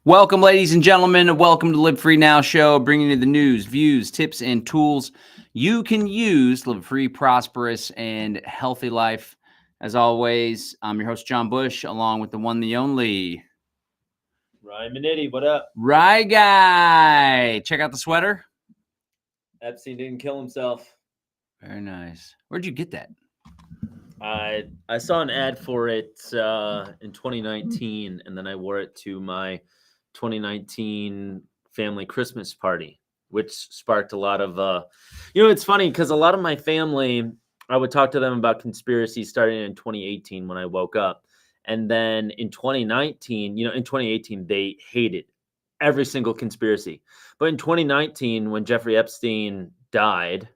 Welcome, ladies and gentlemen, and welcome to Live Free Now Show, bringing you the news, views, tips, and tools you can use to live a free, prosperous, and healthy life. As always, I'm your host, John Bush, along with the one, the only Ryan Minetti, what up? Rye Guy. Check out the sweater. Epstein didn't kill himself. Very nice. Where'd you get that? I saw an ad for it in 2019, and then I wore it to my 2019 family Christmas party, which sparked a lot of, it's funny because a lot of my family, I would talk to them about conspiracies starting in 2018 when I woke up. And then in 2019, in 2018, they hated every single conspiracy. But in 2019, when Jeffrey Epstein died,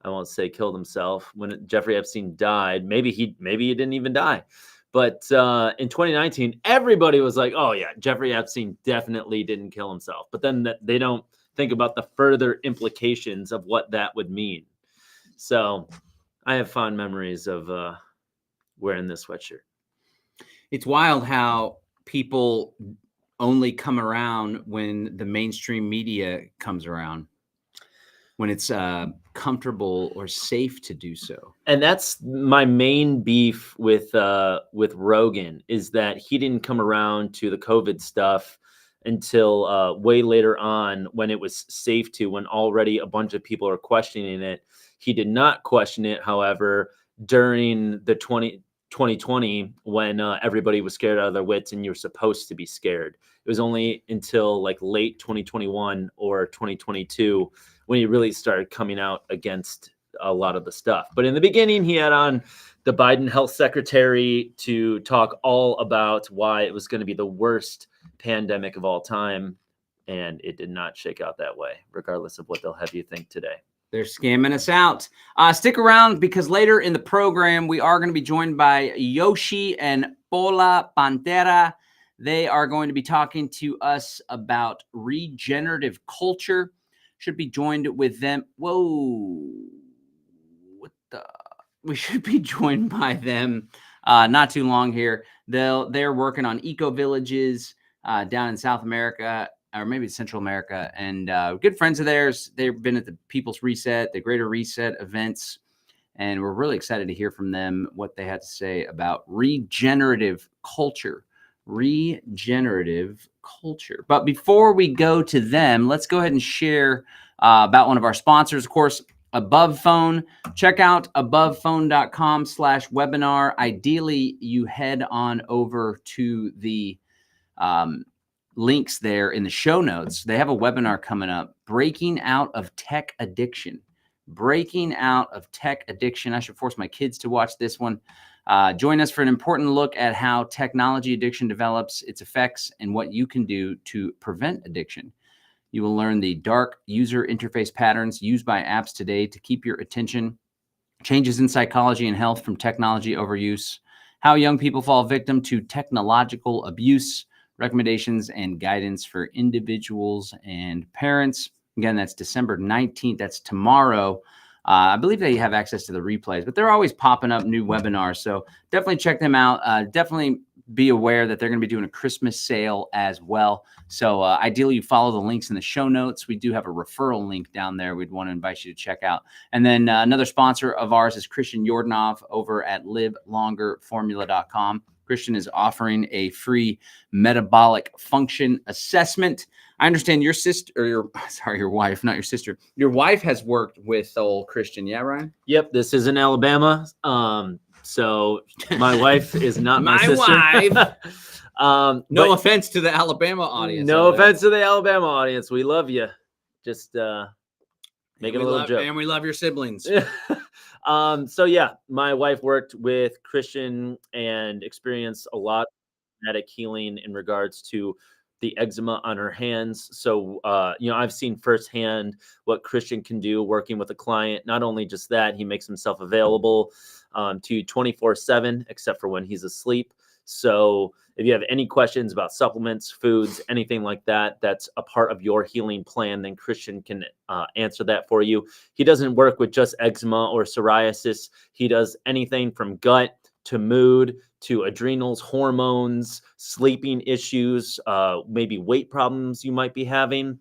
I won't say killed himself. When Jeffrey Epstein died, maybe he didn't even die. But in 2019, everybody was like, "Oh yeah, Jeffrey Epstein definitely didn't kill himself." But then they don't think about the further implications of what that would mean. So I have fond memories of wearing this sweatshirt. It's wild how people only come around when the mainstream media comes around, when it's comfortable or safe to do so. And that's my main beef with Rogan, is that he didn't come around to the COVID stuff until way later on, when it was safe to, when already a bunch of people are questioning it. He did not question it, however, during the 2020, when everybody was scared out of their wits and you're supposed to be scared. It was only until like late 2021 or 2022 when he really started coming out against a lot of the stuff. But in the beginning, he had on the Biden health secretary to talk all about why it was going to be the worst pandemic of all time. And it did not shake out that way, regardless of what they'll have you think today. They're scamming us out. Stick around, because later in the program, we are going to be joined by Yoshi and Pola Pantera. They are going to be talking to us about regenerative culture. Should be joined with them. Whoa. What the? We should be joined by them not too long here. They're working on eco villages down in South America, or maybe Central America, and good friends of theirs. They've been at the People's Reset, the Greater Reset events, and we're really excited to hear from them what they had to say about regenerative culture. Regenerative culture. But before we go to them, let's go ahead and share about one of our sponsors, of course, Above Phone. Check out abovephone.com/webinar. Ideally, you head on over to the links there in the show notes. They have a webinar coming up, Breaking Out of Tech Addiction. Breaking Out of Tech Addiction. I should force my kids to watch this one. Join us for an important look at how technology addiction develops, its effects, and what you can do to prevent addiction. You will learn the dark user interface patterns used by apps today to keep your attention, changes in psychology and health from technology overuse, how young people fall victim to technological abuse, recommendations and guidance for individuals and parents. Again, that's December 19th. That's tomorrow. I believe they have access to the replays, but they're always popping up new webinars. So definitely check them out. Definitely be aware that they're going to be doing a Christmas sale as well. So ideally, you follow the links in the show notes. We do have a referral link down there we'd want to invite you to check out. And then another sponsor of ours is Christian Yordanov over at livelongerformula.com. Christian is offering a free metabolic function assessment. I understand your sister, or your wife, not your sister. Your wife has worked with old Christian, yeah, Ryan? Yep, this is in Alabama. So my wife is not my sister. Wife. No offense to the Alabama audience. No offense to the Alabama audience. We love you. Just making a little joke. And we love your siblings. So yeah, my wife worked with Christian and experienced a lot of genetic healing in regards to the eczema on her hands. So, I've seen firsthand what Christian can do working with a client. Not only just that, he makes himself available to 24/7, except for when he's asleep. So if you have any questions about supplements, foods, anything like that, that's a part of your healing plan, then Christian can answer that for you. He doesn't work with just eczema or psoriasis. He does anything from gut to mood, to adrenals, hormones, sleeping issues, maybe weight problems you might be having.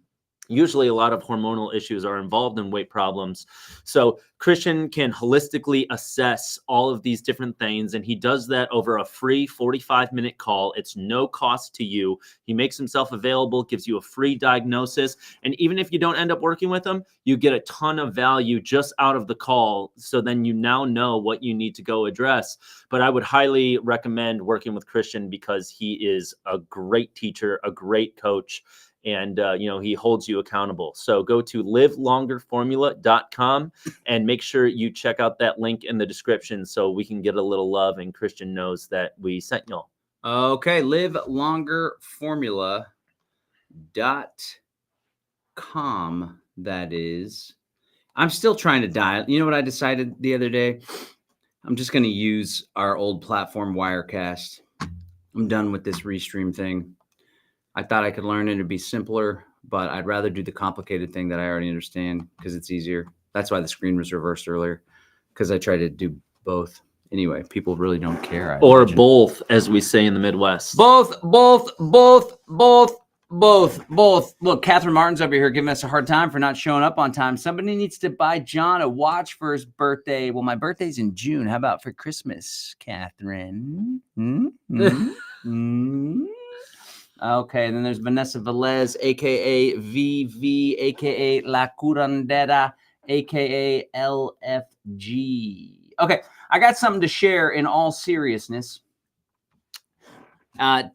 Usually a lot of hormonal issues are involved in weight problems. So Christian can holistically assess all of these different things, and he does that over a free 45-minute call. It's no cost to you. He makes himself available, gives you a free diagnosis, and even if you don't end up working with him, you get a ton of value just out of the call. So then you now know what you need to go address. But I would highly recommend working with Christian because he is a great teacher, a great coach, and he holds you accountable. So go to livelongerformula.com and make sure you check out that link in the description so we can get a little love and Christian knows that we sent y'all. Okay, livelongerformula.com, that is. I'm still trying to dial. You know what I decided the other day? I'm just going to use our old platform, Wirecast. I'm done with this Restream thing. I thought I could learn it to be simpler, but I'd rather do the complicated thing that I already understand because it's easier. That's why the screen was reversed earlier, because I tried to do both. Anyway, people really don't care. Or both, as we say in the Midwest. Both. Look, Catherine Martin's over here giving us a hard time for not showing up on time. Somebody needs to buy John a watch for his birthday. Well, my birthday's in June. How about for Christmas, Catherine? Okay, and then there's Vanessa Velez, a.k.a. VV, a.k.a. La Curandera, a.k.a. LFG. Okay, I got something to share in all seriousness.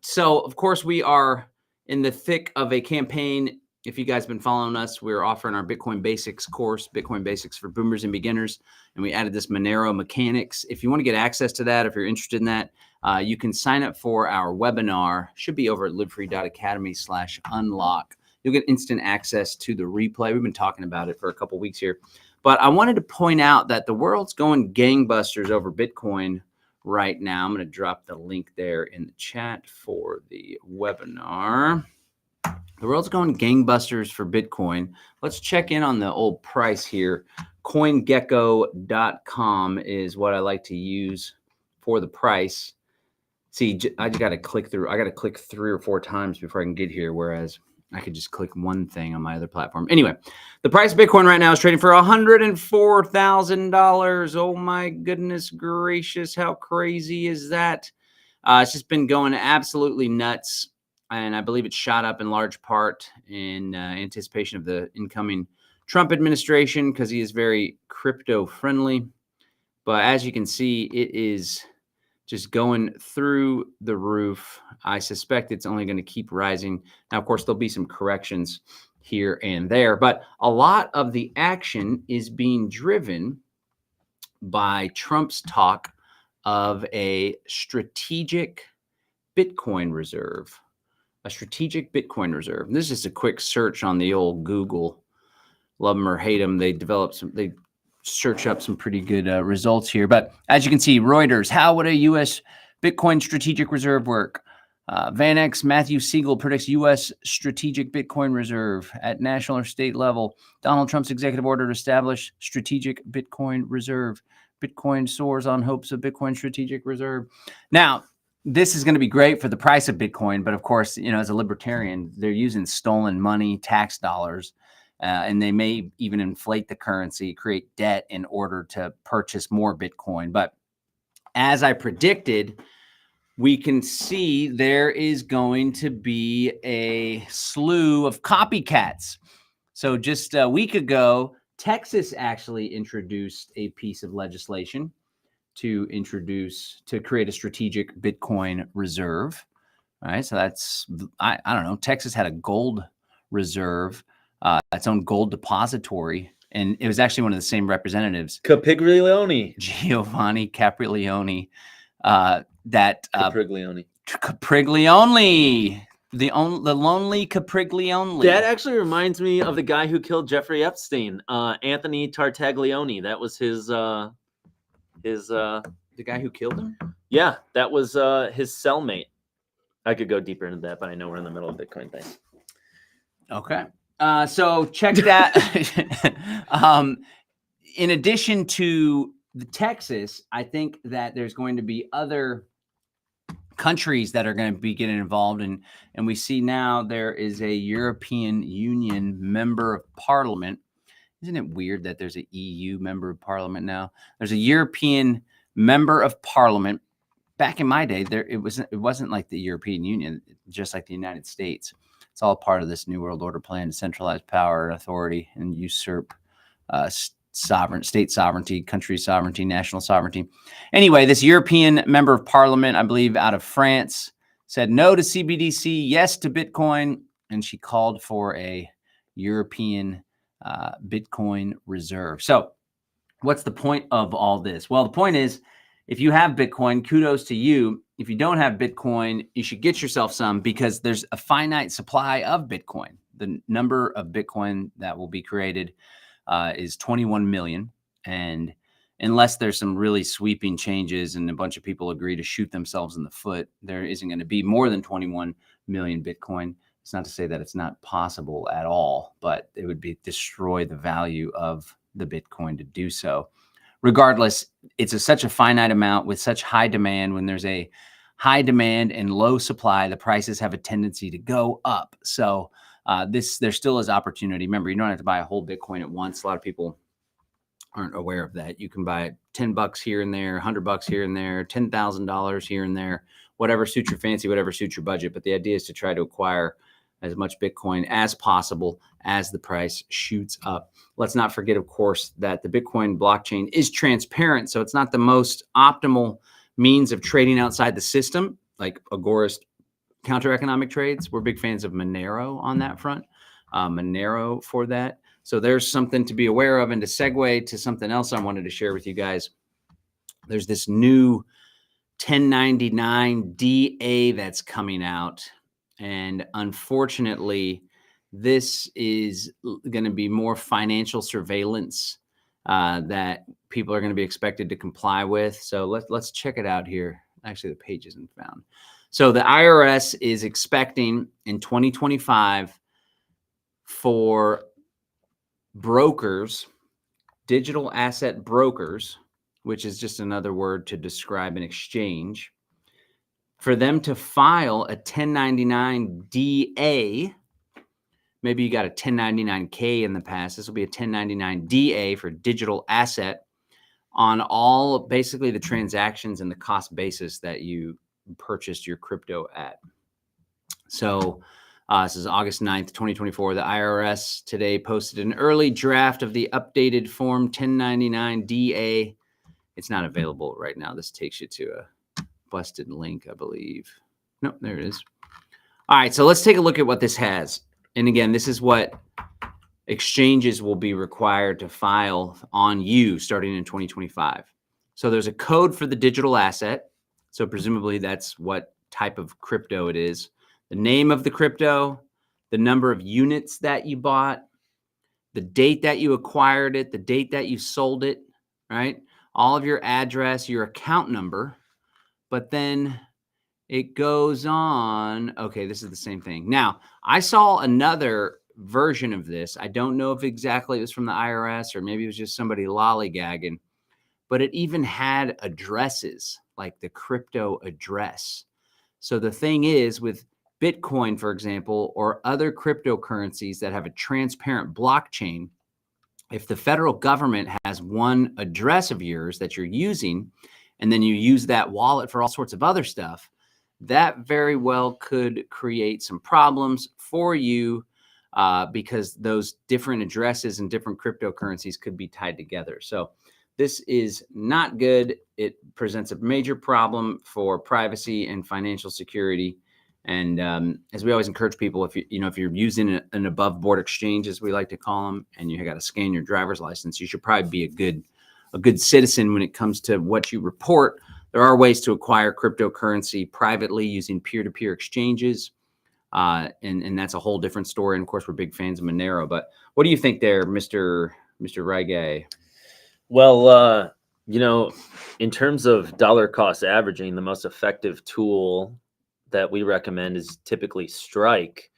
So, of course, we are in the thick of a campaign. If you guys have been following us, we're offering our Bitcoin Basics course, Bitcoin Basics for Boomers and Beginners, and we added this Monero Mechanics. If you want to get access to that, if you're interested in that, you can sign up for our webinar. Should be over at livefree.academy/unlock. You'll get instant access to the replay. We've been talking about it for a couple weeks here. But I wanted to point out that the world's going gangbusters over Bitcoin right now. I'm going to drop the link there in the chat for the webinar. The world's going gangbusters for Bitcoin. Let's check in on the old price here. CoinGecko.com is what I like to use for the price. See, I got to click through. I got to click 3 or 4 times before I can get here, whereas I could just click one thing on my other platform. Anyway, the price of Bitcoin right now is trading for $104,000. Oh, my goodness gracious. How crazy is that? It's just been going absolutely nuts. And I believe it shot up in large part in anticipation of the incoming Trump administration because he is very crypto friendly. But as you can see, it is just going through the roof. I suspect it's only going to keep rising. Now, of course, there'll be some corrections here and there, but a lot of the action is being driven by Trump's talk of a strategic Bitcoin reserve. A strategic Bitcoin reserve. And this is just a quick search on the old Google. Love them or hate them. They search up some pretty good results here. But as you can see, Reuters, how would a U.S. Bitcoin strategic reserve work? VanEck, Matthew Siegel predicts U.S. strategic Bitcoin reserve at national or state level. Donald Trump's executive order to establish strategic Bitcoin reserve. Bitcoin soars on hopes of Bitcoin strategic reserve. Now, this is going to be great for the price of Bitcoin, but of course, as a libertarian, they're using stolen money, tax dollars, and they may even inflate the currency, create debt in order to purchase more Bitcoin. But as I predicted, we can see there is going to be a slew of copycats. So just a week ago, Texas actually introduced a piece of legislation to create a strategic Bitcoin reserve. All right. So that's, I don't know. Texas had a gold reserve, its own gold depository. And it was actually one of the same representatives. Capriglione. Giovanni Capriglione. Capriglione. Capriglione. The lonely Capriglione. That actually reminds me of the guy who killed Jeffrey Epstein, Anthony Tartaglione. That was his the guy who killed him? Yeah, that was his cellmate. I could go deeper into that, but I know we're in the middle of Bitcoin thing. Okay. So check that. In addition to the Texas, I think that there's going to be other countries that are going to be getting involved, and we see now there is a European Union member of parliament. Isn't it weird that there's an EU member of parliament now? There's a European member of parliament. Back in my day, it wasn't like the European Union, just like the United States. It's all part of this New World Order plan to centralize power and authority and usurp state sovereignty, country sovereignty, national sovereignty. Anyway, this European member of parliament, I believe out of France, said no to CBDC, yes to Bitcoin, and she called for a European Bitcoin reserve. So what's the point of all this? Well, the point is, if you have Bitcoin, kudos to you. If you don't have Bitcoin, you should get yourself some, because there's a finite supply of Bitcoin. The number of Bitcoin that will be created is 21 million. And unless there's some really sweeping changes and a bunch of people agree to shoot themselves in the foot, there isn't going to be more than 21 million Bitcoin. It's not to say that it's not possible at all, but it would be destroy the value of the Bitcoin to do so. Regardless, it's such a finite amount with such high demand. When there's a high demand and low supply, the prices have a tendency to go up. So there still is opportunity. Remember, you don't have to buy a whole Bitcoin at once. A lot of people aren't aware of that. You can buy $10 here and there, $100 here and there, $10,000 here and there, whatever suits your fancy, whatever suits your budget. But the idea is to try to acquire as much Bitcoin as possible as the price shoots up. Let's not forget, of course, that the Bitcoin blockchain is transparent. So it's not the most optimal means of trading outside the system, like Agorist counter economic trades. We're big fans of Monero on that front, Monero for that. So there's something to be aware of. And to segue to something else I wanted to share with you guys, there's this new 1099 DA that's coming out. And unfortunately, this is going to be more financial surveillance that people are going to be expected to comply with. So let's check it out here. Actually, the page isn't found. So the IRS is expecting in 2025 for brokers, digital asset brokers, which is just another word to describe an exchange, for them to file a 1099 DA. Maybe you got a 1099K in the past. This will be a 1099 DA for digital asset on all basically the transactions and the cost basis that you purchased your crypto at. So this is August 9th, 2024. The IRS today posted an early draft of the updated Form 1099 DA. It's not available right now. This takes you to a busted link, I believe. No, there it is. All right, so let's take a look at what this has. And again, this is what exchanges will be required to file on you starting in 2025. So there's a code for the digital asset. So presumably that's what type of crypto it is. The name of the crypto, the number of units that you bought, the date that you acquired it, the date that you sold it, right? All of your address, your account number. But then it goes on. Okay, this is the same thing. Now, I saw another version of this. I don't know if exactly it was from the IRS or maybe it was just somebody lollygagging, but it even had addresses, like the crypto address. So the thing is, with Bitcoin, for example, or other cryptocurrencies that have a transparent blockchain, if the federal government has one address of yours that you're using, and then you use that wallet for all sorts of other stuff, that very well could create some problems for you because those different addresses and different cryptocurrencies could be tied together. So this is not good. It presents a major problem for privacy and financial security. And as we always encourage people, if you're using an above board exchange, as we like to call them, and you got to scan your driver's license, you should probably be a good citizen when it comes to what you report. There are ways to acquire cryptocurrency privately using peer-to-peer exchanges. And that's a whole different story. And of course, we're big fans of Monero. But what do you think there, Mr. Reggae? Well, in terms of dollar cost averaging, the most effective tool that we recommend is typically Strike.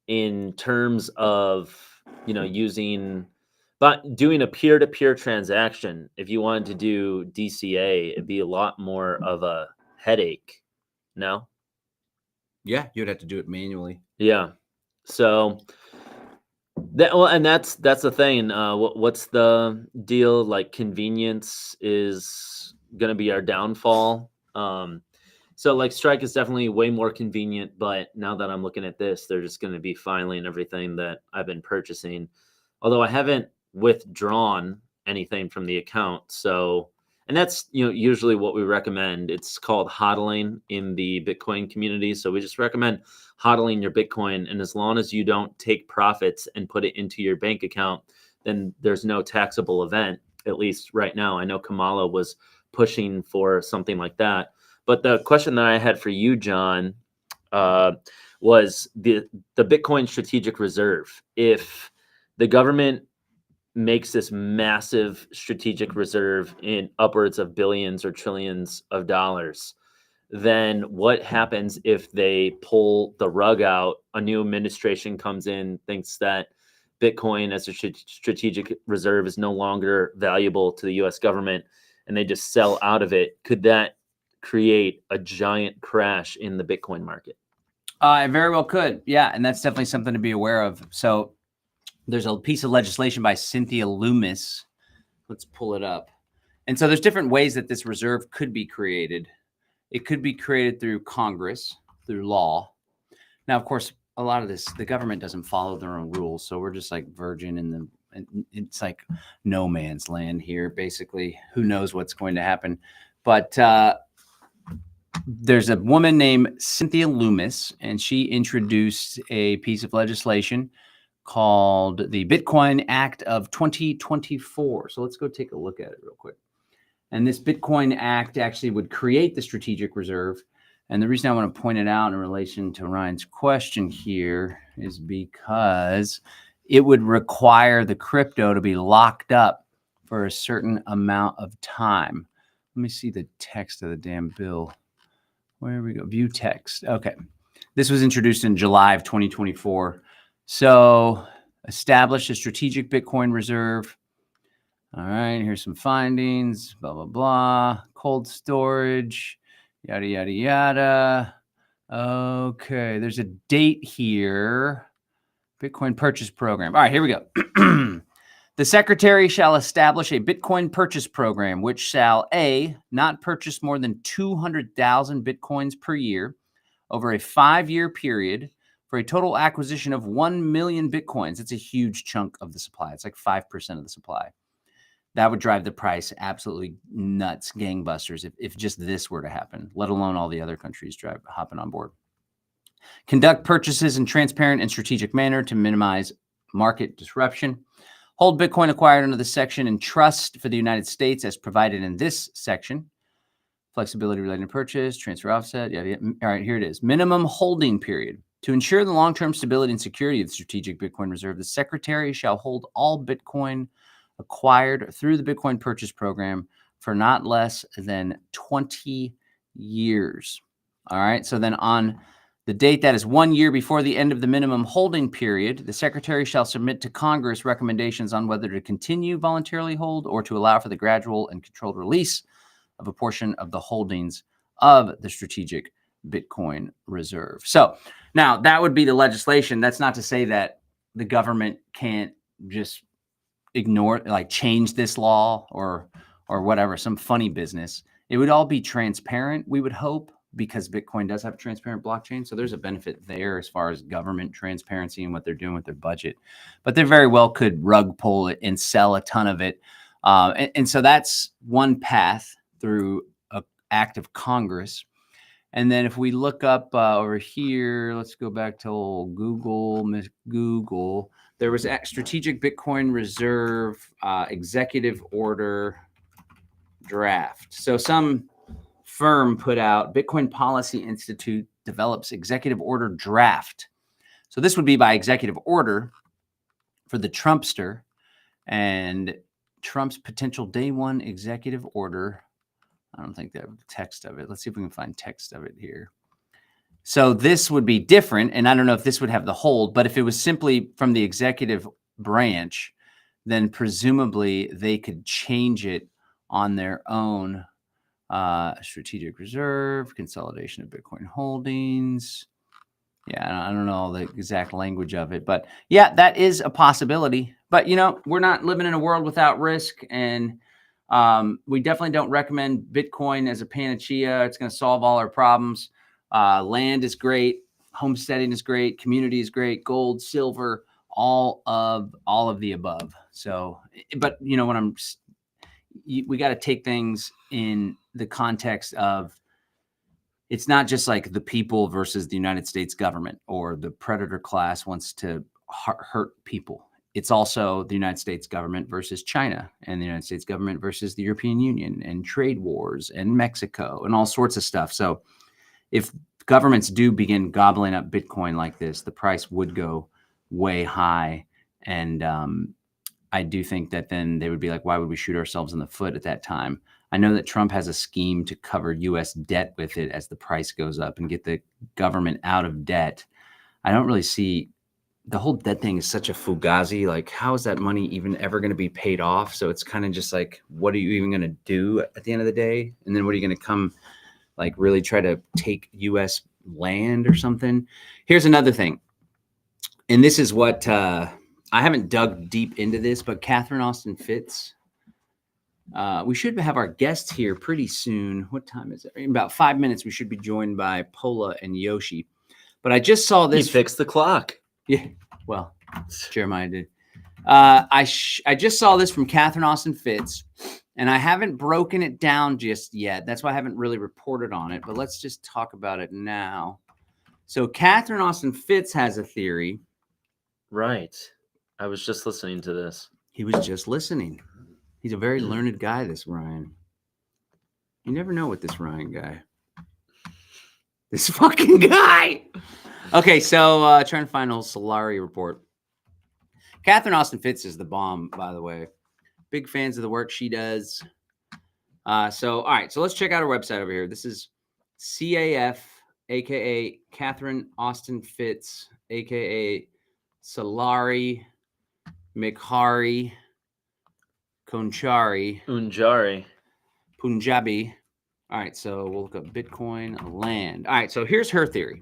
In terms of, using But doing a peer-to-peer transaction, if you wanted to do DCA, it'd be a lot more of a headache. No? Yeah, you'd have to do it manually. Yeah. So and that's the thing. What's the deal? Like convenience is gonna be our downfall. So like Strike is definitely way more convenient, but now that I'm looking at this, they're just gonna be filing everything that I've been purchasing. Although I haven't withdrawn anything from the account. So, and that's, usually what we recommend. It's called hodling in the Bitcoin community. So we just recommend hodling your Bitcoin. And as long as you don't take profits and put it into your bank account, then there's no taxable event, at least right now. I know Kamala was pushing for something like that. But the question that I had for you, John, was the Bitcoin strategic reserve. If the government makes this massive strategic reserve in upwards of billions or trillions of dollars, then what happens if they pull the rug out? A new administration comes in, thinks that Bitcoin as a strategic reserve is no longer valuable to the US government, and they just sell out of it. Could that create a giant crash in the Bitcoin market? It very well could. Yeah. And that's definitely something to be aware of. So there's a piece of legislation by Cynthia Loomis. Let's pull it up. And so there's different ways that this reserve could be created. It could be created through Congress, through law. Now, of course, a lot of this, the government doesn't follow their own rules. So we're just like virgin and it's like no man's land here, basically. Who knows what's going to happen? But there's a woman named Cynthia Loomis, and she introduced a piece of legislation called the Bitcoin Act of 2024. So let's go take a look at it real quick. And this Bitcoin Act actually would create the strategic reserve. And the reason I want to point it out in relation to Ryan's question here is because it would require the crypto to be locked up for a certain amount of time. Let me see the text of the damn bill. Where we go? View text. Okay. This was introduced in July of 2024. So establish a strategic Bitcoin reserve. All right, here's some findings, blah, blah, blah. Cold storage, yada, yada, yada. Okay, there's a date here. Bitcoin purchase program. All right, here we go. The secretary shall establish a Bitcoin purchase program, which shall A, not purchase more than 200,000 Bitcoins per year over a 5-year period for a total acquisition of 1 million Bitcoins. It's a huge chunk of the supply. It's like 5% of the supply. That would drive the price absolutely nuts, gangbusters, if just this were to happen, let alone all the other countries hopping on board. Conduct purchases in transparent and strategic manner to minimize market disruption. Hold Bitcoin acquired under the section in trust for the United States as provided in this section. Flexibility related to purchase, transfer offset. Yeah. All right, here it is. Minimum holding period. To ensure the long-term stability and security of the strategic Bitcoin reserve, the secretary shall hold all Bitcoin acquired through the Bitcoin purchase program for not less than 20 years. All right. So then on the date that is 1 year before the end of the minimum holding period, the secretary shall submit to Congress recommendations on whether to continue voluntarily hold or to allow for the gradual and controlled release of a portion of the holdings of the strategic Bitcoin reserve. So now that would be the legislation. That's not to say that the government can't just ignore, like change this law or whatever, some funny business. It would all be transparent, we would hope, because Bitcoin does have a transparent blockchain. So there's a benefit there as far as government transparency and what they're doing with their budget. But they very well could rug pull it and sell a ton of it. And so that's one path through an act of Congress. And then if we look up over here, let's go back to old Google. There was a strategic Bitcoin reserve executive order draft. So some firm put out Bitcoin Policy Institute develops executive order draft. So this would be by executive order for the Trumpster and Trump's potential day one executive order. I don't think they have text of it. Let's see if we can find text of it here. So this would be different, and I don't know if this would have the hold, but if it was simply from the executive branch, then presumably they could change it on their own. Strategic reserve, consolidation of Bitcoin holdings. Yeah, I don't know the exact language of it, but yeah, that is a possibility. But we're not living in a world without risk, and we definitely don't recommend Bitcoin as a panacea. It's going to solve all our problems. Land is great, homesteading is great, community is great, gold, silver, all of the above. So, but when we got to take things in the context of, it's not just like the people versus the United States government or the predator class wants to hurt people. It's also the United States government versus China, and the United States government versus the European Union, and trade wars, and Mexico, and all sorts of stuff. So if governments do begin gobbling up Bitcoin like this, the price would go way high. And I do think that then they would be like, why would we shoot ourselves in the foot at that time? I know that Trump has a scheme to cover U.S. debt with it as the price goes up and get the government out of debt. I don't really see, the whole debt thing is such a fugazi. Like, how is that money even ever going to be paid off? So it's kind of just like, what are you even going to do at the end of the day? And then what are you going to come, like, really try to take U.S. land or something? Here's another thing. And this is what, I haven't dug deep into this, but Catherine Austin Fitts, we should have our guests here pretty soon. What time is it? In about 5 minutes, we should be joined by Pola and Yoshi. But I just saw this. He fixed the clock. Yeah, well, Jeremiah did. I just saw this from Catherine Austin Fitts, and I haven't broken it down just yet. That's why I haven't really reported on it. But let's just talk about it now. So Catherine Austin Fitts has a theory. Right. I was just listening to this. He was just listening. He's a very learned guy, this Ryan. You never know with this Ryan guy. This fucking guy. Okay, so trying to find an old Solari report. Catherine Austin Fitts is the bomb, by the way. Big fans of the work she does. So, all right, so let's check out her website over here. This is CAF, a.k.a. Catherine Austin Fitts, a.k.a. Solari Mikhari Konchari. Unjari. Punjabi. All right, so we'll look up Bitcoin land. All right, so here's her theory.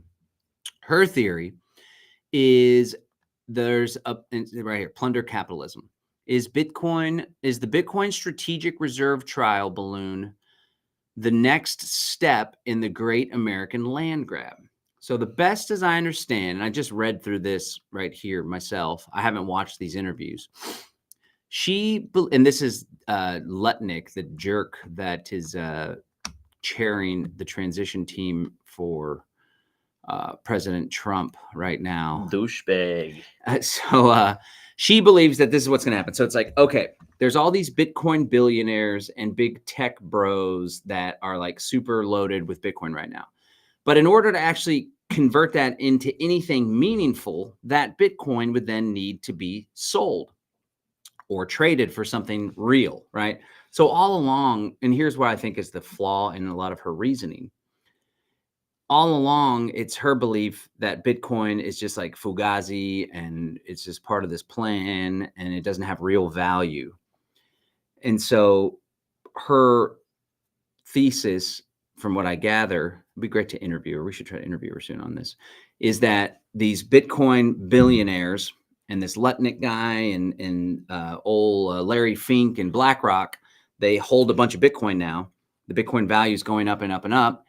Her theory is there's a right here, plunder capitalism. Is the Bitcoin strategic reserve trial balloon the next step in the great American land grab? So the best as I understand, and I just read through this right here myself. I haven't watched these interviews. And this is Lutnick, the jerk that is chairing the transition team for President Trump right now. Douchebag. So she believes that this is what's going to happen. So it's like, okay, there's all these Bitcoin billionaires and big tech bros that are like super loaded with Bitcoin right now. But in order to actually convert that into anything meaningful, that Bitcoin would then need to be sold or traded for something real, right? So all along, and here's what I think is the flaw in a lot of her reasoning. All along, it's her belief that Bitcoin is just like fugazi and it's just part of this plan and it doesn't have real value. And so her thesis, from what I gather, it'd be great to interview her. We should try to interview her soon on this, is that these Bitcoin billionaires and this Lutnick guy and old Larry Fink and BlackRock, they hold a bunch of Bitcoin now. The Bitcoin value is going up and up and up.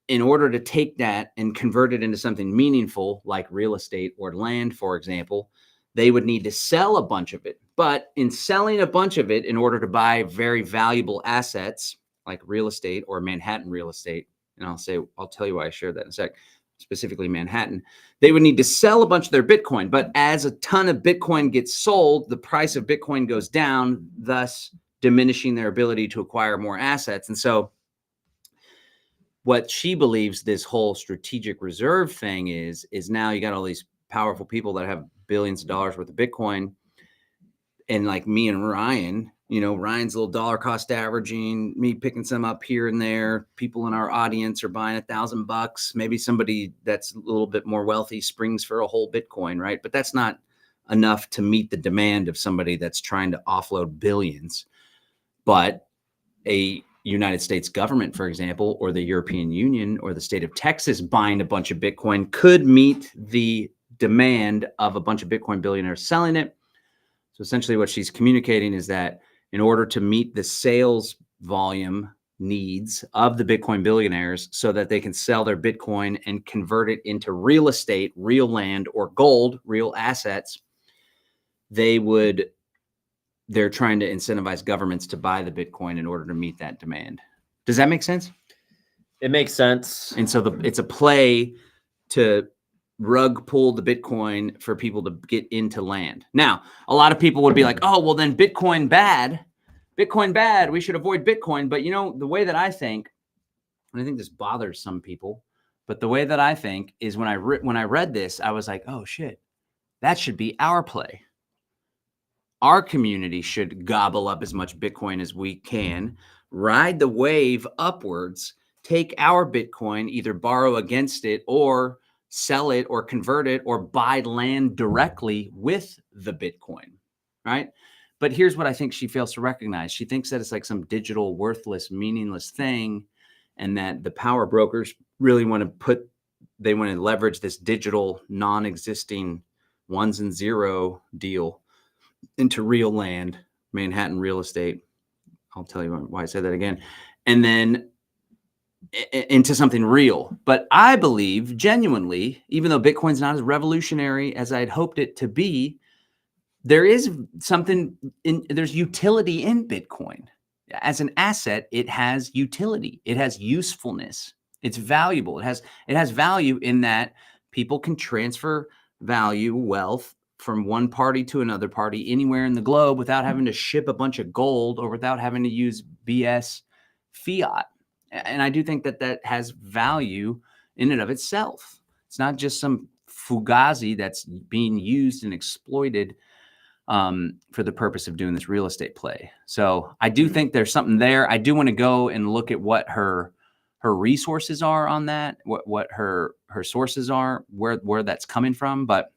In order to take that and convert it into something meaningful, like real estate or land, for example, they would need to sell a bunch of it. But in selling a bunch of it, in order to buy very valuable assets like real estate or Manhattan real estate, and I'll tell you why I shared that in a sec, specifically Manhattan, they would need to sell a bunch of their Bitcoin. But as a ton of Bitcoin gets sold, the price of Bitcoin goes down, thus diminishing their ability to acquire more assets. And so what she believes this whole strategic reserve thing is now you got all these powerful people that have billions of dollars worth of Bitcoin. And like me and Ryan, Ryan's a little dollar cost averaging, me picking some up here and there. People in our audience are buying $1,000. Maybe somebody that's a little bit more wealthy springs for a whole Bitcoin, right? But that's not enough to meet the demand of somebody that's trying to offload billions. But a United States government, for example, or the European Union or the state of Texas buying a bunch of Bitcoin could meet the demand of a bunch of Bitcoin billionaires selling it. So essentially what she's communicating is that in order to meet the sales volume needs of the Bitcoin billionaires so that they can sell their Bitcoin and convert it into real estate, real land, or gold, real assets, they're trying to incentivize governments to buy the Bitcoin in order to meet that demand. Does that make sense? It makes sense. And so it's a play to rug pull the Bitcoin for people to get into land. Now, a lot of people would be like, oh, well, then Bitcoin bad. We should avoid Bitcoin. But the way that I think, and I think this bothers some people, but the way that I think is when I read this, I was like, oh shit, that should be our play. Our community should gobble up as much Bitcoin as we can, ride the wave upwards, take our Bitcoin, either borrow against it or sell it or convert it or buy land directly with the Bitcoin, right? But here's what I think she fails to recognize. She thinks that it's like some digital, worthless, meaningless thing, and that the power brokers really want to leverage this digital, non-existing ones and zero deal into real land, Manhattan real estate. I'll tell you why I said that again. And then into something real. But I believe genuinely, even though Bitcoin's not as revolutionary as I'd hoped it to be, there's utility in Bitcoin. As an asset, it has utility. It has usefulness. It's valuable. It has value in that people can transfer value, wealth, from one party to another party anywhere in the globe without having to ship a bunch of gold or without having to use BS fiat. And I do think that has value in and of itself. It's not just some fugazi that's being used and exploited for the purpose of doing this real estate play. So I do think there's something there. I do want to go and look at what her resources are on that, what her sources are, where that's coming from. But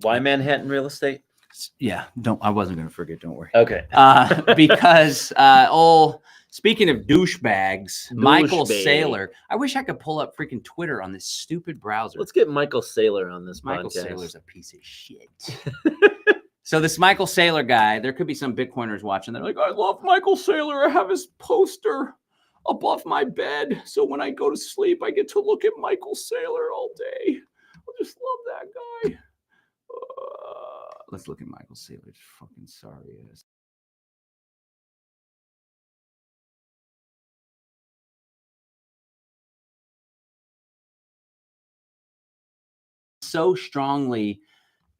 why Manhattan real estate? Yeah, I wasn't going to forget. Don't worry. Okay. Because speaking of douchebags, Michael Saylor. I wish I could pull up freaking Twitter on this stupid browser. Let's get Michael Saylor on this Michael podcast. Saylor's a piece of shit. So this Michael Saylor guy, there could be some Bitcoiners watching. They're like, I love Michael Saylor. I have his poster above my bed. So when I go to sleep, I get to look at Michael Saylor all day. I just love that guy. Let's look at Michael Saylor's fucking sorry ass. So strongly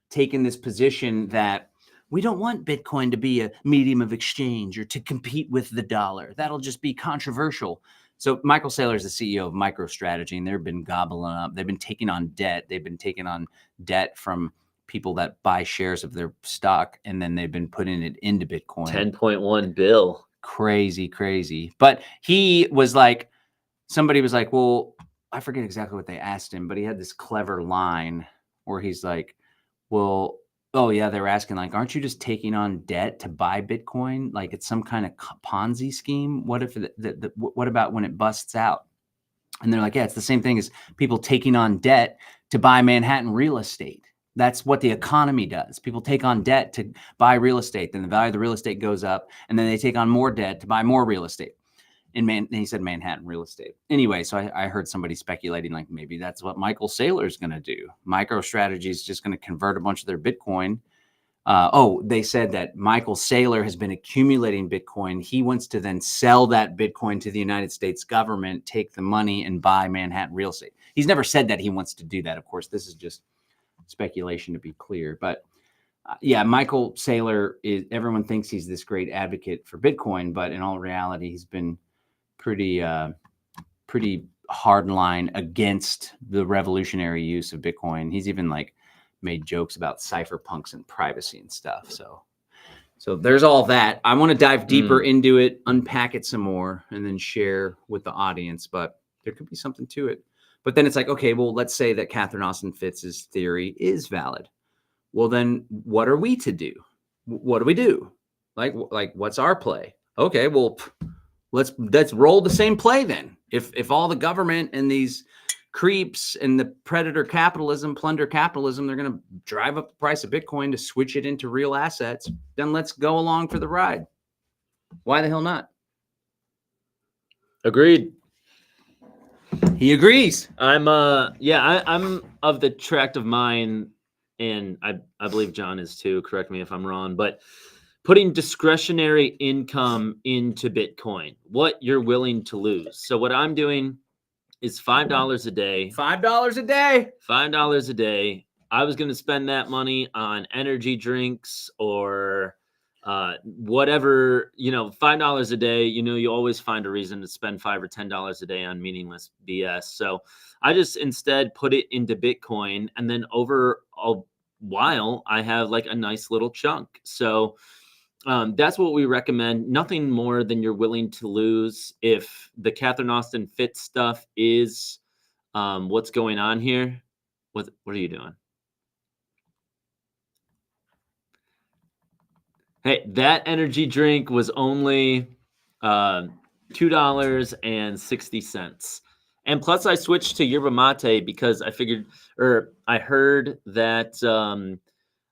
taken this position that we don't want Bitcoin to be a medium of exchange or to compete with the dollar. That'll just be controversial. So Michael Saylor is the CEO of MicroStrategy, and they've been gobbling up. They've been taking on debt. They've been taking on debt from people that buy shares of their stock, and then they've been putting it into Bitcoin. 10.1 bill. Crazy. But he was like, somebody was like, well, I forget exactly what they asked him, but he had this clever line where he's like, well, oh yeah, they were asking like, aren't you just taking on debt to buy Bitcoin? Like it's some kind of Ponzi scheme. What if what about when it busts out? And they're like, yeah, it's the same thing as people taking on debt to buy Manhattan real estate. That's what the economy does. People take on debt to buy real estate. Then the value of the real estate goes up, and then they take on more debt to buy more real estate. And he said Manhattan real estate. Anyway, so I heard somebody speculating like maybe that's what Michael Saylor is going to do. MicroStrategy is just going to convert a bunch of their Bitcoin. They said that Michael Saylor has been accumulating Bitcoin. He wants to then sell that Bitcoin to the United States government, take the money, and buy Manhattan real estate. He's never said that he wants to do that. Of course, this is just speculation to be clear. But yeah, Michael Saylor everyone thinks he's this great advocate for Bitcoin, but in all reality, he's been pretty hard line against the revolutionary use of Bitcoin. He's even like made jokes about cypherpunks and privacy and stuff. So there's all that. I want to dive deeper into it, unpack it some more, and then share with the audience. But there could be something to it. But then it's like, okay, well, let's say that Catherine Austin Fitz's theory is valid. well, then what are we to do? What do we do? Like what's our play? Okay, well, let's roll the same play then. If all the government and these creeps and the predator capitalism, plunder capitalism, they're going to drive up the price of Bitcoin to switch it into real assets, then let's go along for the ride. Why the hell not? Agreed. He agrees. I'm of the tract of mind, and I believe John is too. Correct me if I'm wrong, but putting discretionary income into Bitcoin, what you're willing to lose. So what I'm doing is $5 a day. $5 a day. $5 a day. I was going to spend that money on energy drinks or whatever, $5 a day. You always find a reason to spend $5 or $10 a day on meaningless BS. So I just instead put it into Bitcoin, and then over a while, I have like a nice little chunk. So that's what we recommend. Nothing more than you're willing to lose. If the Catherine Austin Fitz stuff is what's going on here, what are you doing? Hey, that energy drink was only $2.60. And plus I switched to yerba mate because I heard that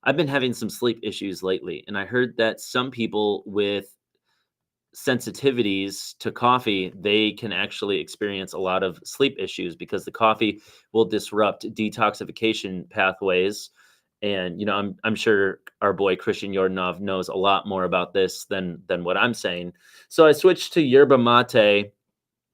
I've been having some sleep issues lately. And I heard that some people with sensitivities to coffee, they can actually experience a lot of sleep issues because the coffee will disrupt detoxification pathways. And I'm sure our boy Christian Yordanov knows a lot more about this than what I'm saying. So I switched to yerba mate.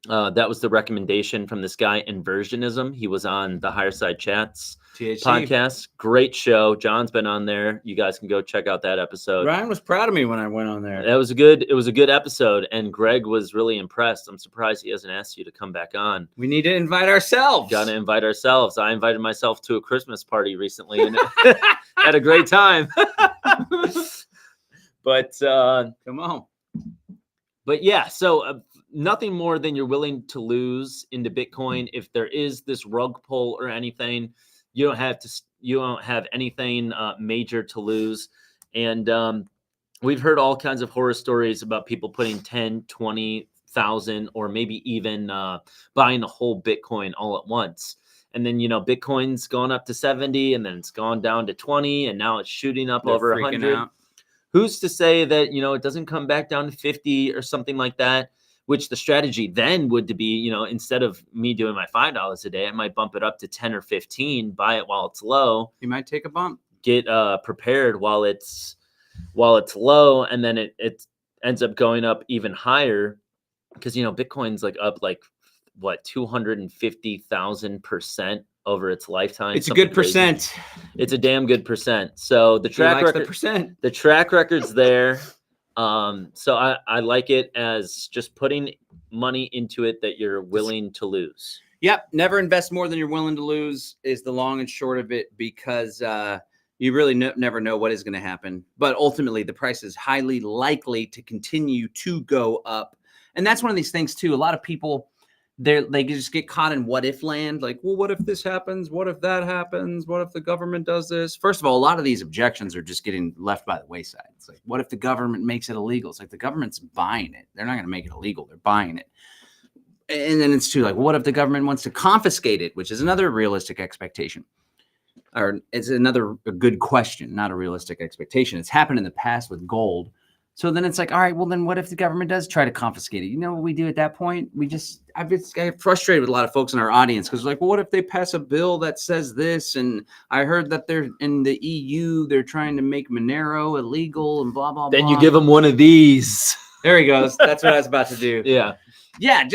That was the recommendation from this guy, Inversionism. He was on the Higher Side Chats podcast. Great show. John's been on there. You guys can go check out that episode. Ryan was proud of me when I went on there. It was a good episode, and Greg was really impressed. I'm surprised he hasn't asked you to come back on. We need to invite ourselves. Got to invite ourselves. I invited myself to a Christmas party recently and had a great time. But come on. But yeah, so nothing more than you're willing to lose into Bitcoin. If there is this rug pull or anything, you don't have anything major to lose. And we've heard all kinds of horror stories about people putting 10, 20,000 or maybe even buying a whole Bitcoin all at once. And then, Bitcoin's gone up to 70 and then it's gone down to 20 and now it's shooting up over 100. Out. Who's to say that, it doesn't come back down to 50 or something like that, which the strategy then would to be, instead of me doing my $5 a day, I might bump it up to 10 or 15, buy it while it's low. You might take a bump. Get prepared while it's low, and then it ends up going up even higher because, Bitcoin's up 250,000% over its lifetime. It's a good percent. It's a damn good percent. So the track record's there. So I like it as just putting money into it that you're willing to lose. Yep. Never invest more than you're willing to lose is the long and short of it, because you really never know what is going to happen. But ultimately, the price is highly likely to continue to go up. And that's one of these things too. A lot of people, they just get caught in what if land. Like, well, what if this happens? What if that happens? What if the government does this? First of all, a lot of these objections are just getting left by the wayside. It's like, what if the government makes it illegal? It's like the government's buying it. They're not going to make it illegal. They're buying it. And then it's too like, well, what if the government wants to confiscate it, which is another realistic expectation. Or it's a good question, not a realistic expectation. It's happened in the past with gold. So then it's like, all right, well, then what if the government does try to confiscate it? You know what we do at that point? I get frustrated with a lot of folks in our audience because like, well, what if they pass a bill that says this? And I heard that they're in the EU, they're trying to make Monero illegal and blah, blah, blah. Then you give them one of these. There he goes. That's what I was about to do. Yeah. Yeah,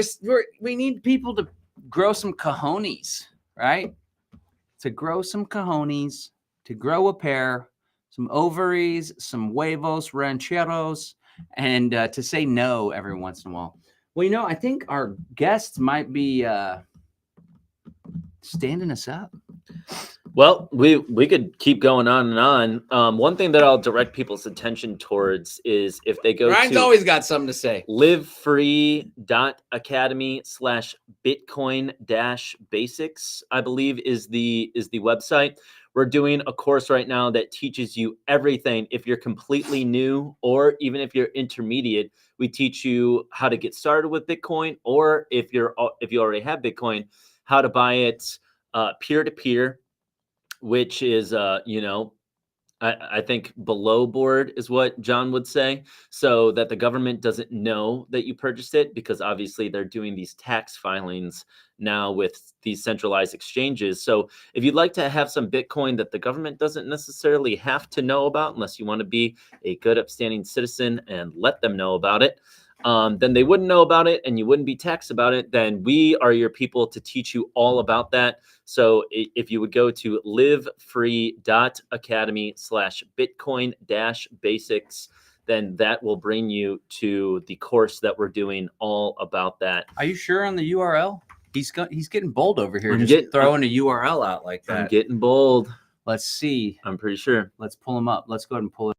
we need people to grow some cojones, right? To grow some cojones, to grow a pair, some ovaries, some huevos rancheros, and to say no every once in a while. Well, I think our guests might be standing us up. Well, we could keep going on and on. One thing that I'll direct people's attention towards is if they go Ryan's to always got something to say. livefree.academy/bitcoin-basics, I believe is the website. We're doing a course right now that teaches you everything. If you're completely new or even if you're intermediate, we teach you how to get started with Bitcoin, or if you already have Bitcoin, how to buy it peer to peer, which is I think below board is what John would say, so that the government doesn't know that you purchased it, because obviously they're doing these tax filings now with these centralized exchanges. So if you'd like to have some Bitcoin that the government doesn't necessarily have to know about, unless you want to be a good upstanding citizen and let them know about it, then they wouldn't know about it and you wouldn't be taxed about it. Then we are your people to teach you all about that. So if you would go to livefree.academy/bitcoin-basics, then that will bring you to the course that we're doing all about that. Are you sure on the URL? He's getting bold over here, throwing a URL out like I'm getting bold. Let's see. I'm pretty sure. Let's pull him up. Let's go ahead and pull it.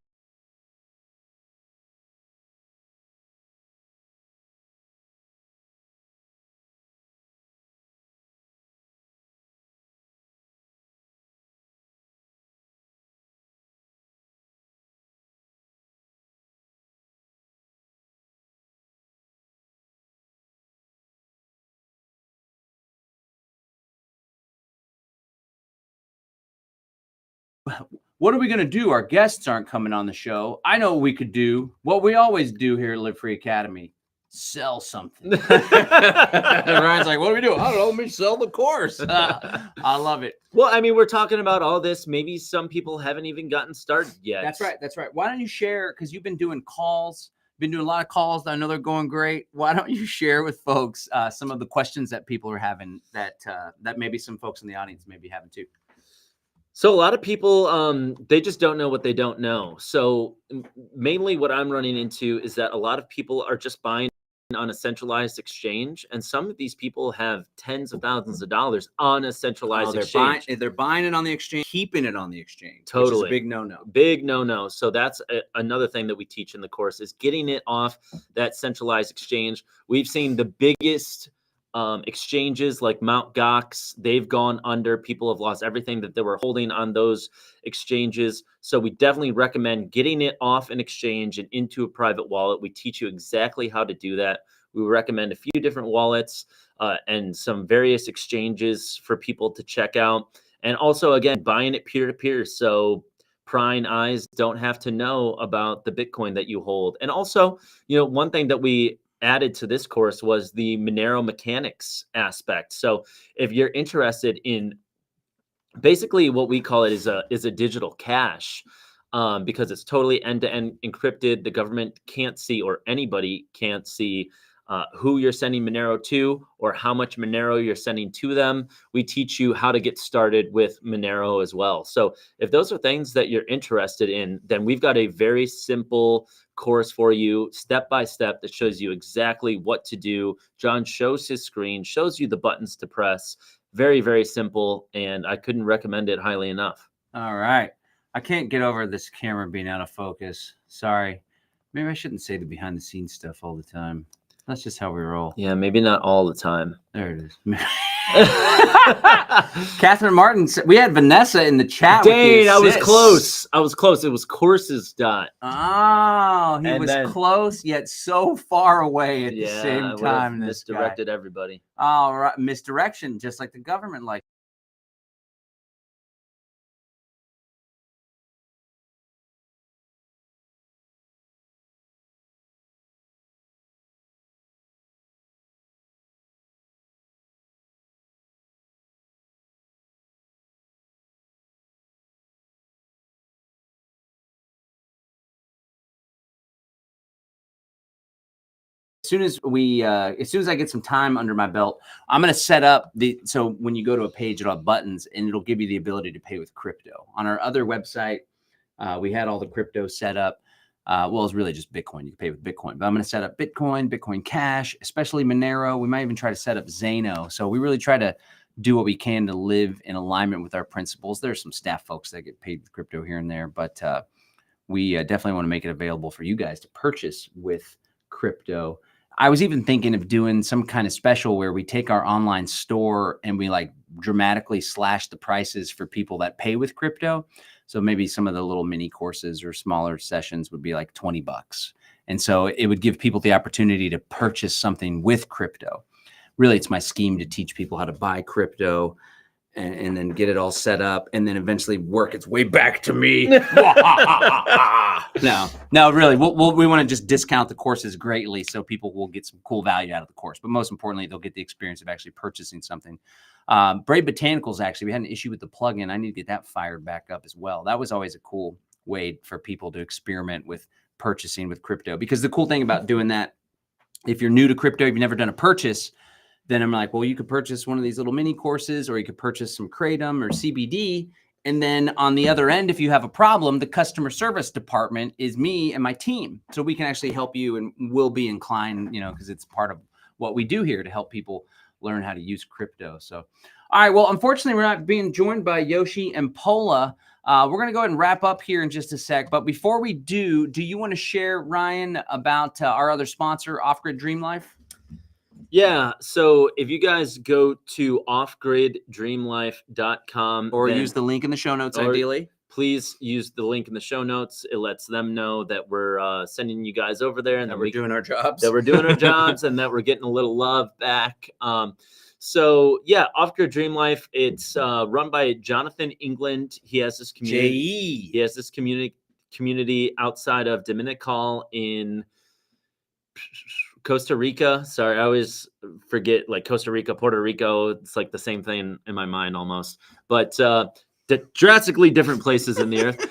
What are we going to do? Our guests aren't coming on the show. I know what we could do. What we always do here at Live Free Academy. Sell something. Ryan's like, what do we do? I don't know. Let me sell the course. I love it. Well, I mean, we're talking about all this. Maybe some people haven't even gotten started yet. That's right. That's right. Why don't you share? Because you've been doing calls. Been doing a lot of calls. I know they're going great. Why don't you share with folks some of the questions that people are having that maybe some folks in the audience may be having too? So a lot of people, they just don't know what they don't know. So mainly what I'm running into is that a lot of people are just buying on a centralized exchange. And some of these people have tens of thousands of dollars on a centralized exchange. They're buying it on the exchange, keeping it on the exchange. Totally. Which is a big no-no. Big no-no. So that's another thing that we teach in the course is getting it off that centralized exchange. We've seen the biggest exchanges like Mt. Gox, they've gone under. People have lost everything that they were holding on those exchanges. So we definitely recommend getting it off an exchange and into a private wallet. We teach you exactly how to do that. We recommend a few different wallets and some various exchanges for people to check out. And also, again, buying it peer-to-peer. So prying eyes don't have to know about the Bitcoin that you hold. And also, one thing that we added to this course was the Monero mechanics aspect. So if you're interested in basically what we call it is a digital cash, because it's totally end-to-end encrypted. The government can't see, or anybody can't see who you're sending Monero to or how much Monero you're sending to them. We teach you how to get started with Monero as well. So if those are things that you're interested in, then we've got a very simple course for you, step by step, that shows you exactly what to do. John shows his screen, shows you the buttons to press. Very, very simple, and I couldn't recommend it highly enough. All right. I can't get over this camera being out of focus. Sorry. Maybe I shouldn't say the behind the scenes stuff all the time. That's just how we roll. Yeah, maybe not all the time. There it is. Catherine Martin, we had Vanessa in the chat. Dang, I was close. It was courses dot. Oh, he was close, yet so far away at the same time. Misdirected everybody. All right, misdirection, just like the government like. As soon as I get some time under my belt, I'm going to set up so when you go to a page, it'll have buttons and it'll give you the ability to pay with crypto. On our other website, we had all the crypto set up. Well, it's really just Bitcoin. You can pay with Bitcoin, but I'm going to set up Bitcoin Cash, especially Monero. We might even try to set up Zano. So we really try to do what we can to live in alignment with our principles. There's some staff folks that get paid with crypto here and there, but we definitely want to make it available for you guys to purchase with crypto. I was even thinking of doing some kind of special where we take our online store and we like dramatically slash the prices for people that pay with crypto. So maybe some of the little mini courses or smaller sessions would be like $20. And so it would give people the opportunity to purchase something with crypto. Really, it's my scheme to teach people how to buy crypto and then get it all set up and then eventually work its way back to me. No, really, we want to just discount the courses greatly so people will get some cool value out of the course. But most importantly, they'll get the experience of actually purchasing something. Brave Botanicals, actually, we had an issue with the plugin. I need to get that fired back up as well. That was always a cool way for people to experiment with purchasing with crypto. Because the cool thing about doing that, if you're new to crypto, if you've never done a purchase, then I'm like, well, you could purchase one of these little mini courses, or you could purchase some Kratom or CBD. And then on the other end, if you have a problem, the customer service department is me and my team. So we can actually help you, and we'll be inclined, because it's part of what we do here to help people learn how to use crypto. So, all right, well, unfortunately, we're not being joined by Yoshi and Pola. We're going to go ahead and wrap up here in just a sec. But before we do you want to share, Ryan, about our other sponsor, Off Grid Dream Life? Yeah, so if you guys go to offgriddreamlife.com or use the link in the show notes, ideally. Please use the link in the show notes. It lets them know that we're sending you guys over there and that we're doing our jobs. That we're doing our jobs and that we're getting a little love back. So yeah, Off Grid Dream Life. It's run by Jonathan England. He has this community. J.E. He has this community outside of Dominical in Costa Rica. Sorry, I always forget, like Costa Rica, Puerto Rico. It's like the same thing in my mind almost. But drastically different places in the earth.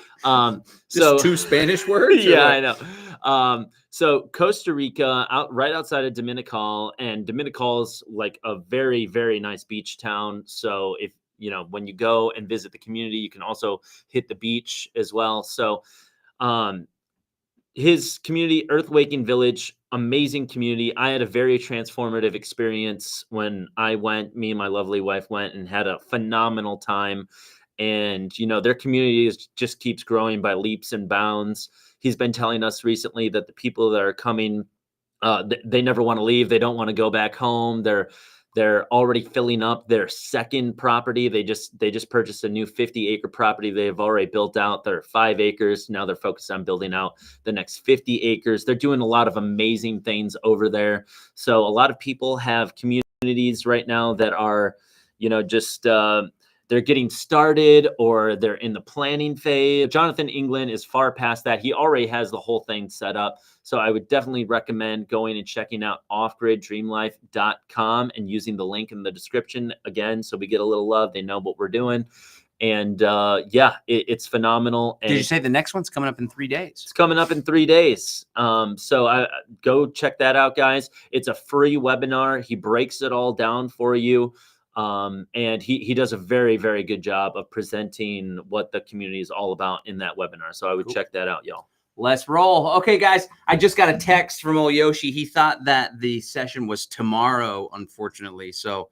So 2 Spanish words? Yeah, I know. So Costa Rica, right outside of Dominical, and Dominical's like a very, very nice beach town. So if when you go and visit the community, you can also hit the beach as well. So his community, Earth Waking Village, amazing community. I had a very transformative experience when I went. Me and my lovely wife went and had a phenomenal time. And, their community just keeps growing by leaps and bounds. He's been telling us recently that the people that are coming, they never want to leave. They don't want to go back home. They're already filling up their second property. They just purchased a new 50-acre property. They've already built out their 5 acres. Now they're focused on building out the next 50 acres. They're doing a lot of amazing things over there. So a lot of people have communities right now that are, they're getting started or they're in the planning phase. Jonathan England is far past that. He already has the whole thing set up. So I would definitely recommend going and checking out offgriddreamlife.com and using the link in the description again, so we get a little love. They know what we're doing. And it's phenomenal. And did you say the next one's coming up in 3 days? It's coming up in 3 days. So I go check that out, guys. It's a free webinar. He breaks it all down for you. And he does a very, very good job of presenting what the community is all about in that webinar. So I would check that out, y'all. Let's roll. Okay, guys, I just got a text from old Yoshi. He thought that the session was tomorrow, unfortunately. So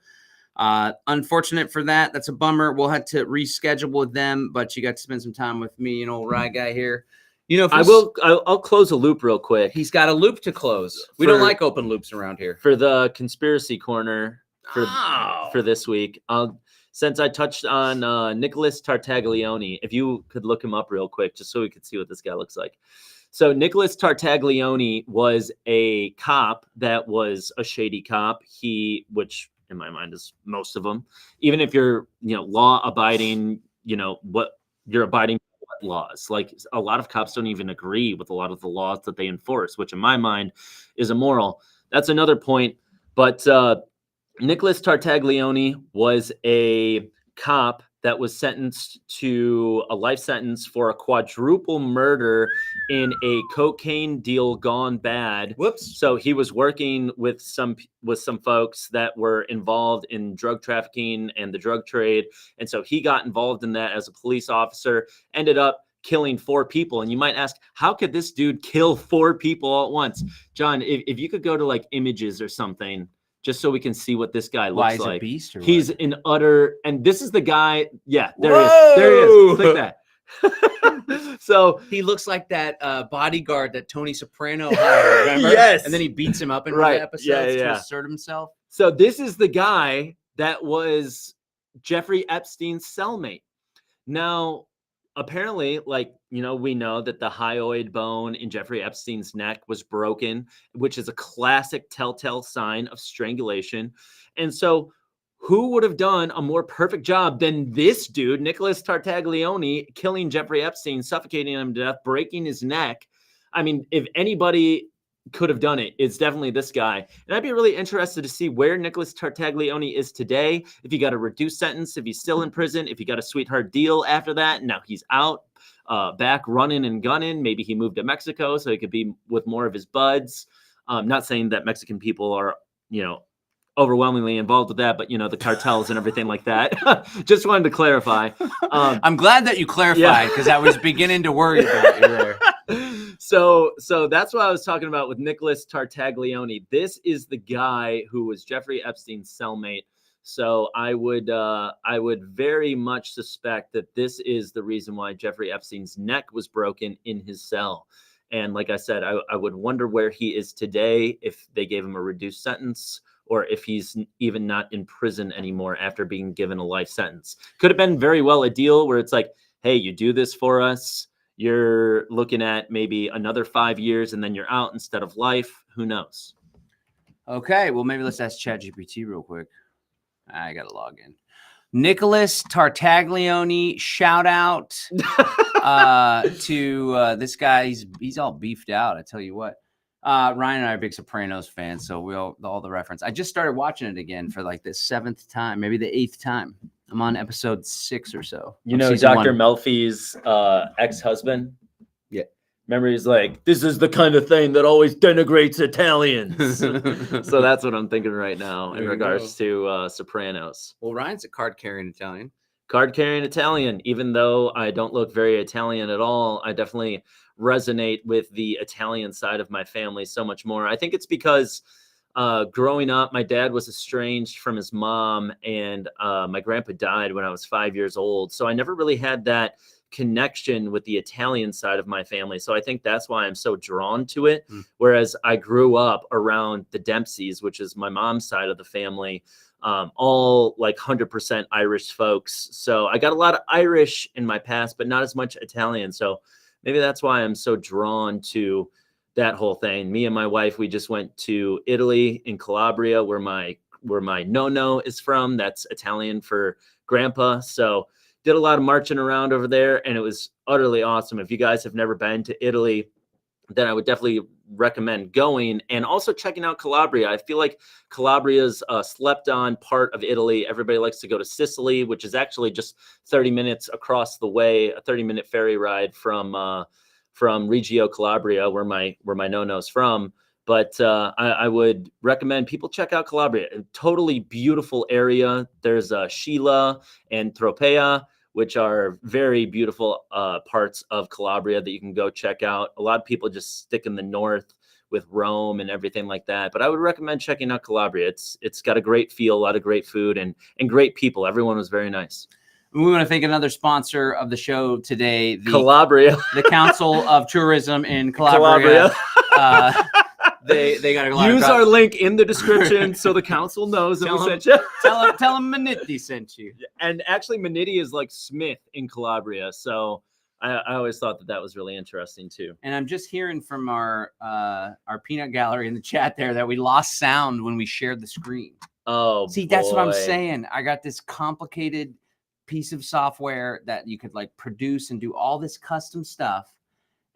unfortunate for that. That's a bummer. We'll have to reschedule with them, but you got to spend some time with me, old Rye guy here. I'll close a loop real quick. He's got a loop to close. We don't like open loops around here. For the conspiracy corner for this week, since I touched on Nicholas Tartaglione, if you could look him up real quick, just so we could see what this guy looks like. So Nicholas Tartaglione was a cop that was a shady cop. Which in my mind is most of them. Even if you're, law abiding, what you're abiding by laws. Like a lot of cops don't even agree with a lot of the laws that they enforce, which in my mind is immoral. That's another point. But Nicholas Tartaglione was a cop that was sentenced to a life sentence for a quadruple murder in a cocaine deal gone bad. Whoops. So he was working with some folks that were involved in drug trafficking and the drug trade. And so he got involved in that as a police officer, ended up killing 4 people. And you might ask, how could this dude kill 4 people all at once? John, if you could go to like images or something, just so we can see what this guy Why looks is a like. beast or He's what? an utter, and this is the guy. Yeah, there Whoa! he is. Click that. So he looks like that bodyguard that Tony Soprano hired, remember? Yes. And then he beats him up in one Right. of the episodes Yeah. to assert himself. So this is the guy that was Jeffrey Epstein's cellmate. Now, apparently, we know that the hyoid bone in Jeffrey Epstein's neck was broken, which is a classic telltale sign of strangulation. And so who would have done a more perfect job than this dude, Nicholas Tartaglione, killing Jeffrey Epstein, suffocating him to death, breaking his neck? I mean, if anybody could have done it, it's definitely this guy. And I'd be really interested to see where Nicholas Tartaglione is today, if he got a reduced sentence, if he's still in prison, if he got a sweetheart deal after that. Now he's out, back running and gunning. Maybe he moved to Mexico so he could be with more of his buds. Not saying that Mexican people are, overwhelmingly involved with that, but the cartels and everything like that. Just wanted to clarify. I'm glad that you clarified, because I was beginning to worry about you there. So that's what I was talking about with Nicholas Tartaglione. This is the guy who was Jeffrey Epstein's cellmate. So I would very much suspect that this is the reason why Jeffrey Epstein's neck was broken in his cell. And like I said, I would wonder where he is today, if they gave him a reduced sentence, or if he's even not in prison anymore after being given a life sentence. Could have been very well a deal where it's like, hey, you do this for us, you're looking at maybe another 5 years and then you're out instead of life. Who knows? Okay, well, maybe let's ask ChatGPT real quick. I got to log in. Nicholas Tartaglione, shout out to this guy. He's all beefed out, I tell you what. Ryan and I are big Sopranos fans, so we all the reference. I just started watching it again for like the 7th time, maybe the 8th time. I'm on episode 6 or so. Dr. Melfi's ex-husband? Yeah. Remember, he's like, this is the kind of thing that always denigrates Italians. So that's what I'm thinking right now in regards to Sopranos. Well, Ryan's a card-carrying Italian. Card-carrying Italian. Even though I don't look very Italian at all, I definitely resonate with the Italian side of my family so much more. I think it's because growing up, my dad was estranged from his mom, and my grandpa died when I was 5 years old. So I never really had that connection with the Italian side of my family. So I think that's why I'm so drawn to it. Whereas I grew up around the Dempseys, which is my mom's side of the family, all like 100% Irish folks. So I got a lot of Irish in my past, but not as much Italian. So maybe that's why I'm so drawn to that whole thing. Me and my wife, we just went to Italy, in Calabria, where my nonno is from. That's Italian for grandpa. So did a lot of marching around over there, and it was utterly awesome. If you guys have never been to Italy, then I would definitely recommend going, and also checking out Calabria. I feel like Calabria's a slept on part of Italy. Everybody likes to go to Sicily, which is actually just 30 minutes across the way, a 30-minute ferry ride from Reggio Calabria, where my nonno's from. But I would recommend people check out Calabria. A totally beautiful area. There's Scilla and Tropea, which are very beautiful parts of Calabria that you can go check out. A lot of people just stick in the north with Rome and everything like that. But I would recommend checking out Calabria. It's got a great feel, a lot of great food, and great people. Everyone was very nice. We want to thank another sponsor of the show today, Calabria, the Council of Tourism in Calabria. They got a lot Use our link in the description so the council knows that we sent you. Tell them Manetti sent you. And actually, Manetti is like Smith in Calabria, so I always thought that was really interesting too. And I'm just hearing from our peanut gallery in the chat there that we lost sound when we shared the screen. Oh, see, that's what I'm saying. I got this complicated piece of software that you could like produce and do all this custom stuff.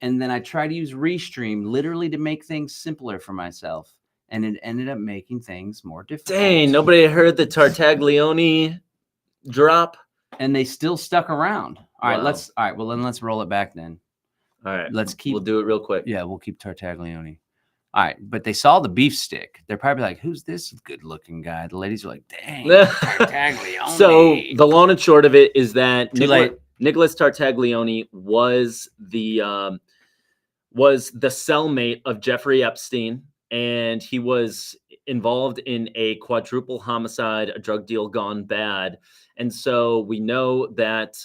And then I tried to use Restream literally to make things simpler for myself. And it ended up making things more difficult. Dang, nobody heard the Tartaglione drop. And they still stuck around. All Wow. right, well then let's roll it back then. All right. We'll do it real quick. Yeah, we'll keep Tartaglione. All right, but they saw the beef stick. They're probably like, who's this good-looking guy? The ladies are like, dang, Tartaglione. So the long and short of it is that Nicholas Tartaglione was the cellmate of Jeffrey Epstein, and he was involved in a quadruple homicide, a drug deal gone bad. And so we know that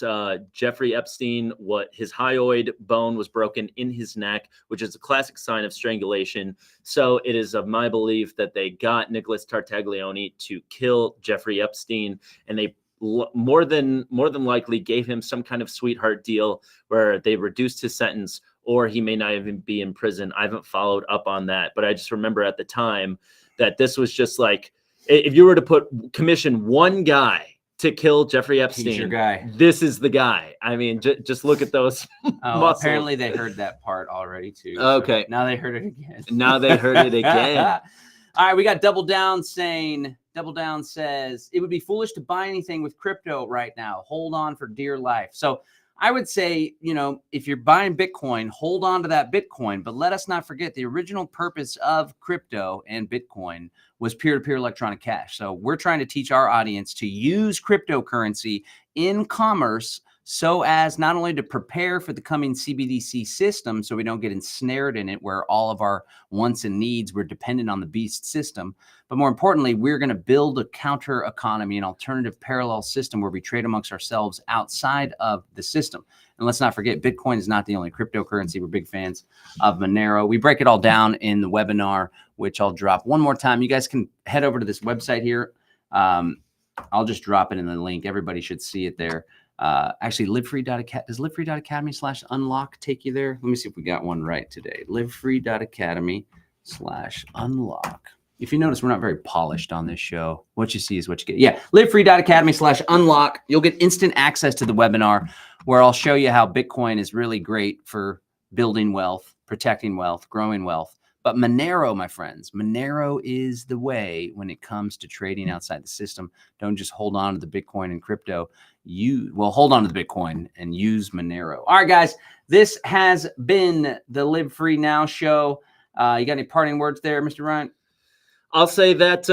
Jeffrey Epstein, his hyoid bone was broken in his neck, which is a classic sign of strangulation. So it is of my belief that they got Nicholas Tartaglione to kill Jeffrey Epstein, and they more than likely gave him some kind of sweetheart deal where they reduced his sentence, or he may not even be in prison. I haven't followed up on that, but I just remember at the time that this was just like, if you were to commission one guy to kill Jeffrey Epstein, he's your guy. This is the guy. I mean, just look at those muscles. Apparently they heard that part already too. Okay. So now they heard it again. Now they heard it again. All right, we got Double Down says, it would be foolish to buy anything with crypto right now. Hold on for dear life. So I would say, if you're buying Bitcoin, hold on to that Bitcoin. But let us not forget the original purpose of crypto and Bitcoin was peer-to-peer electronic cash. So we're trying to teach our audience to use cryptocurrency in commerce so as not only to prepare for the coming CBDC system so we don't get ensnared in it where all of our wants and needs were dependent on the beast system, but more importantly, we're going to build a counter economy, an alternative parallel system where we trade amongst ourselves outside of the system. And let's not forget, Bitcoin is not the only cryptocurrency. We're big fans of Monero. We break it all down in the webinar, which I'll drop one more time. You guys can head over to this website here. I'll just drop it in the link. Everybody should see it there. Actually, livefree.academy. Does livefree.academy/unlock take you there? Let me see if we got one right today. livefree.academy/unlock. If you notice, we're not very polished on this show. What you see is what you get. Yeah, livefree.academy/unlock. You'll get instant access to the webinar where I'll show you how Bitcoin is really great for building wealth, protecting wealth, growing wealth. But Monero, my friends, Monero is the way when it comes to trading outside the system. Don't just hold on to the Bitcoin and crypto. Hold on to the Bitcoin and use Monero. All right, guys, this has been the Live Free Now show. You got any parting words there, Mr. Ryan? I'll say that,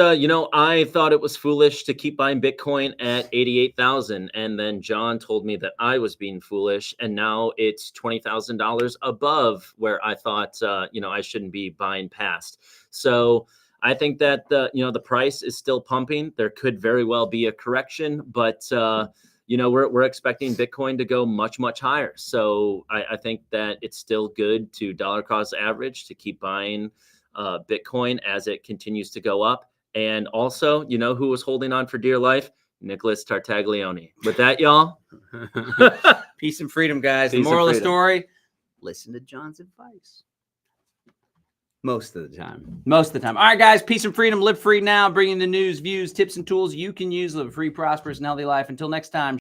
I thought it was foolish to keep buying Bitcoin at 88,000. And then John told me that I was being foolish. And now it's $20,000 above where I thought, I shouldn't be buying past. So I think that, the price is still pumping. There could very well be a correction, but, we're expecting Bitcoin to go much, much higher. So I think that it's still good to dollar cost average to keep buying Bitcoin as it continues to go up. And also, who was holding on for dear life? Nicholas Tartaglione. With that, y'all. Peace and freedom, guys. Peace the moral of the freedom. story, listen to John's advice. Most of the time. All right, guys, peace and freedom. Live free now. Bringing the news, views, tips, and tools you can use. Live a free, prosperous, and healthy life. Until next time.